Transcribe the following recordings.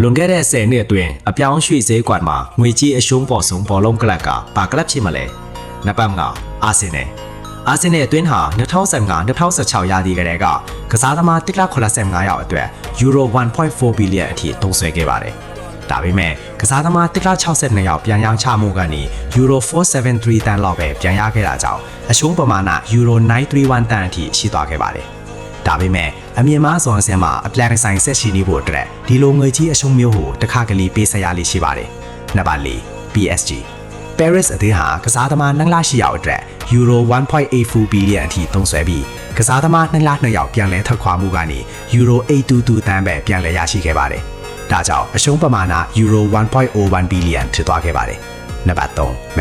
လွန်ခဲ့တဲ့10နှစ်အတွင်းအပြောင်းရွှေ့ဈေးကွက်မှာငွေကြေးအရှုံးပေါ်ဆုံးဘောလုံးကလပ်ကဘာကလပ်ဖြစ်မလဲနံပါတ်5အာဆင်နယ်အတွင်းဟာ2015-2016ရာသီကတည်းကကစားသမား185ယောက်အတွက်ယူရို 1.4 ဘီလီယံအထိသုံးစွဲခဲ့ပါတယ်။ဒါပေမဲ့ကစားသမား162ယောက်ပြန်ရောင်းချမှုကနေယူရို473တန်လောက်ပဲပြန်ရခဲ့တာကြောင့်အရှုံးပမာဏယူရို931တန်အထိရှိသွားခဲ့ပါတယ်။ဒါပေမဲ့အမြင်မှားစွာအစင်းမှာအပြန်ဆိုင်ဆက်ရှိနေဖို့အတွက်ဒီလိုငွေကြီးအရှုံးမျိုးကိုတစ်ခါကလေးပေးဆက်ရလိမ့်ရှိပါတယ်။နံပါတ်4 PSG Paris အသင်းဟာကစားသမား2လရှိရောက်အတွက်ယူရို 1.84 ဘီလီယံအထိသုံးစွဲပြီးကစားသမား2လ2ယောက်ပြန်လည်ထွက်ခွာမှုကနေယူရို822တန်းပဲပြန်လည်ရရှိခဲ့ပါတယ်။ဒါကြောင့်အရှုံးပမာဏယူရို 1.01 ဘီလီယံဖြစ်သွားခဲ့ပါတယ်။နံပါတ်3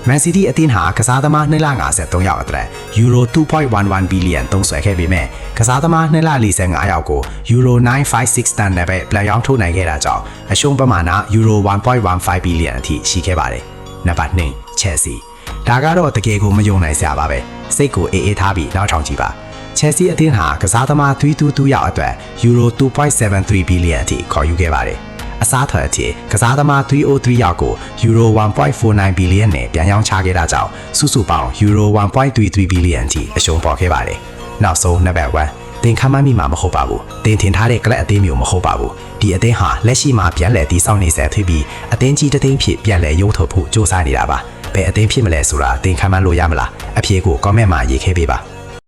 Man Cityအသင်းဟာကစားသမား2လ53ယောက်အတွက်ယူရို 2.11 ဘီလီယံသုံးစွဲခဲ့ပေမဲ့ကစားသမား2လ45ယောက်ကိုယူရို956တန်နဲ့ပဲပြန်ရောင်းထုတ်နိုင်ခဲ့တာကြောင့်အရှုံးပမာဏယူရို 1.15 ဘီလီယံအထိရှိခဲ့ပါတယ်။နံပါတ်2 Chelseaဒါကတော့တကယ်ကိုမယုံနိုင်စရာပါပဲစိတ်ကိုအေးထားပြီးနောက်ထောင်ကြည့်ပါChelseaအသင်းဟာကစားသမား322ယောက်အတွက်ယူရို 2.73 ဘီလီယံအထိခေါ်ယူခဲ့ပါတယ်အစားထွက်အဖြစ်ကစားသမား303ယောက်ကိုယူရို 1.49 ဘီလီယံနဲ့ပြန်ရောင်းချခဲ့တာကြောင့်စုစုပေါင်းယူရို 1.33 ဘီလီယံအထိအရှုံးပေါ်ခဲ့ပါတယ်နောက်ဆုံးနံပါတ်1တင်ခမ်းမှန်းမိမှာမဟုတ်ပါဘူးတင်ထင်ထားတဲ့ကလပ်အသင်းမျိုးမဟုတ်ပါဘူးဒီအသင်းဟာလက်ရှိမှာပြန်လည်တည်ဆောက်နေဆဲဖြစ်ပြီးအသင်းကြီးတစ်သိန်းဖြစ်ပြန်လည်ရုပ်ထုတ်ဖို့စ조사နေတာပါဘယ်အသင်းဖြစ်မလဲဆိုတာတင်ခမ်းမှန်းလို့ရမလားအဖြေကို comment မှာရေးခဲ့ပေးပါ